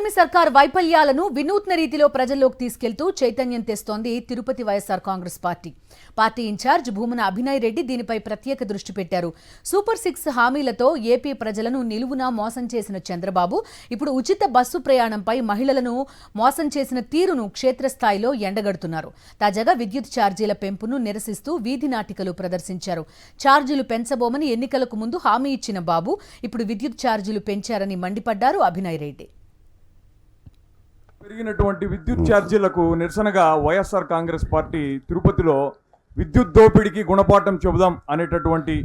కూటమి సర్కార్ వైఫల్యాలను వినూత్న రీతిలో ప్రజల్లోకి తీసుకెళ్తూ చైతన్యం తెస్తోంది తిరుపతి వైఎస్ఆర్ కాంగ్రెస్ పార్టీ. పార్టీ ఇన్ఛార్జ్ భూమన అభినయ్ రెడ్డి దీనిపై ప్రత్యేక దృష్టి పెట్టారు. సూపర్ 6 హామీలతో ఏపీ ప్రజలను నిలువునా మోసం చేసిన చంద్రబాబు ఇప్పుడు ఉచిత బస్సు ప్రయాణంపై మహిళలను మోసం చేసిన తీరును క్షేత్రస్థాయిలో ఎండగడుతున్నారు. తాజాగా విద్యుత్ ఛార్జీల పెంపును నిరసిస్తూ వీధి నాటికలు ప్రదర్శించారు. ఛార్జీలు పెంచబోమని ఎన్నికలకు ముందు హామీ ఇచ్చిన బాబు ఇప్పుడు విద్యుత్ ఛార్జీలు పెంచారని మండిపడ్డారు అభినయ్ రెడ్డి. పెరిగినటువంటి విద్యుత్ ఛార్జీలకు నిరసనగా వైఎస్ఆర్ కాంగ్రెస్ పార్టీ తిరుపతిలో విద్యుత్ దోపిడీకి గుణపాఠం చెబుదాం అనేటటువంటి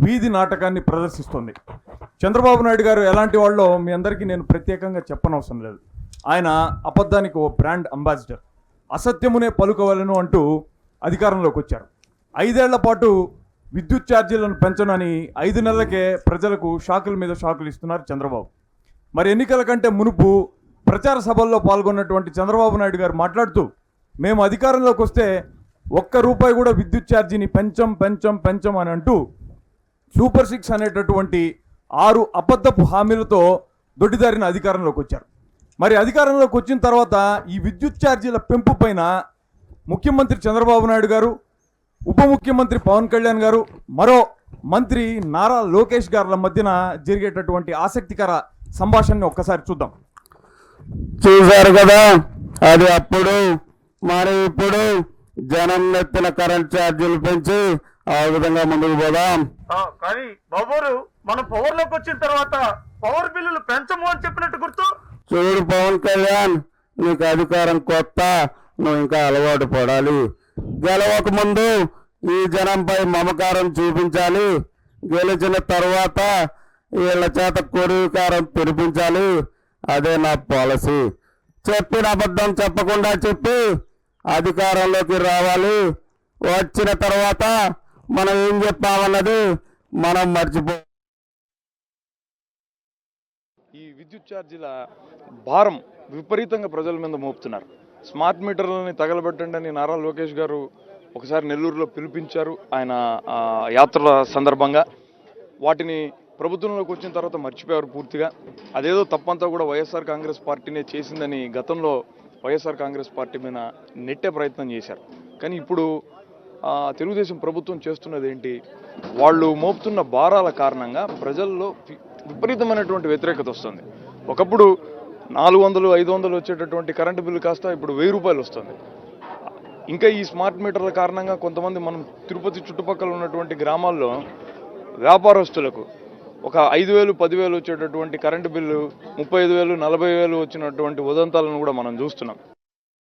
వీధి నాటకాన్ని ప్రదర్శిస్తోంది. చంద్రబాబు నాయుడు గారు ఎలాంటి వాళ్ళో మీ అందరికీ నేను ప్రత్యేకంగా చెప్పనవసరం లేదు. ఆయన అబద్ధానికి ఓ బ్రాండ్ అంబాసిడర్. అసత్యమునే పలుకోవాలను అంటూ అధికారంలోకి వచ్చారు. 5 ఏళ్ల పాటు విద్యుత్ ఛార్జీలను పెంచనని 5 నెలలకే ప్రజలకు షాకుల మీద షాకులు ఇస్తున్నారు చంద్రబాబు. మరి ఎన్నికల కంటే మునుపు ప్రచార సభల్లో పాల్గొన్నటువంటి చంద్రబాబు నాయుడు గారు మాట్లాడుతూ మేము అధికారంలోకి వస్తే ₹1 కూడా విద్యుత్ ఛార్జీని పెంచం అని అంటూ సూపర్ 6 అనేటటువంటి 6 అబద్ధపు హామీలతో దొడ్డిదారిన అధికారంలోకి వచ్చారు. మరి అధికారంలోకి వచ్చిన తర్వాత ఈ విద్యుత్ ఛార్జీల పెంపు పైన ముఖ్యమంత్రి చంద్రబాబు నాయుడు గారు, ఉప ముఖ్యమంత్రి పవన్ కళ్యాణ్ గారు, మరో మంత్రి నారా లోకేష్ గారుల మధ్యన జరిగేటటువంటి ఆసక్తికర సంభాషణని ఒక్కసారి చూద్దాం. చూశారు కదా, అది అప్పుడు. మరి ఇప్పుడు జనం నెత్తిన కరెంట్ ఛార్జీలు పెంచి ఆ విధంగా ముందుకు పోదాం. కానీ బాబోరు మనం పవర్ లోకి వచ్చిన తర్వాత పవర్ బిల్లులు పెంచము అని చెప్పినట్టు గుర్తు. చూడు పవన్ కళ్యాణ్, నీకు అధికారం కొత్త, నువ్వు ఇంకా అలవాటు పడాలి. గెలవక ముందు ఈ జనంపై మమకారం చూపించాలి. గెలిచిన తర్వాత వీళ్ళ చేత కొరివికారం తెరిపించాలి. అదే నా పాలసీ. చెప్పిన అబద్ధం చెప్పకుండా చెప్పి అధికారంలోకి రావాలి. వచ్చిన తర్వాత మనం ఏం చెప్పామన్నది మనం మర్చిపో. ఈ విద్యుత్ ఛార్జీల భారం విపరీతంగా ప్రజల మీద మోపుతున్నారు. స్మార్ట్ మీటర్లని తగలబెట్టండి అని నారా లోకేష్ గారు ఒకసారి నెల్లూరులో పిలిపించారు ఆయన యాత్రల సందర్భంగా. వాటిని ప్రభుత్వంలోకి వచ్చిన తర్వాత మర్చిపోయారు పూర్తిగా. అదేదో తప్పంతా కూడా వైఎస్ఆర్ కాంగ్రెస్ పార్టీనే చేసిందని గతంలో వైఎస్ఆర్ కాంగ్రెస్ పార్టీ మీద నెట్టే ప్రయత్నం చేశారు. కానీ ఇప్పుడు తెలుగుదేశం ప్రభుత్వం చేస్తున్నది ఏంటి? వాళ్ళు మోపుతున్న భారాల కారణంగా ప్రజల్లో విపరీతమైనటువంటి వ్యతిరేకత వస్తుంది. ఒకప్పుడు 400, 500 వచ్చేటటువంటి కరెంటు బిల్లు కాస్త ఇప్పుడు ₹1000 వస్తుంది. ఇంకా ఈ స్మార్ట్ మీటర్ల కారణంగా కొంతమంది మనం తిరుపతి చుట్టుపక్కల ఉన్నటువంటి గ్రామాల్లో వ్యాపారస్తులకు ఒక 5,000, 10,000 వచ్చేటటువంటి కరెంటు బిల్లు 35,000, 40,000 వచ్చినటువంటి ఉదంతాలను కూడా మనం చూస్తున్నాం.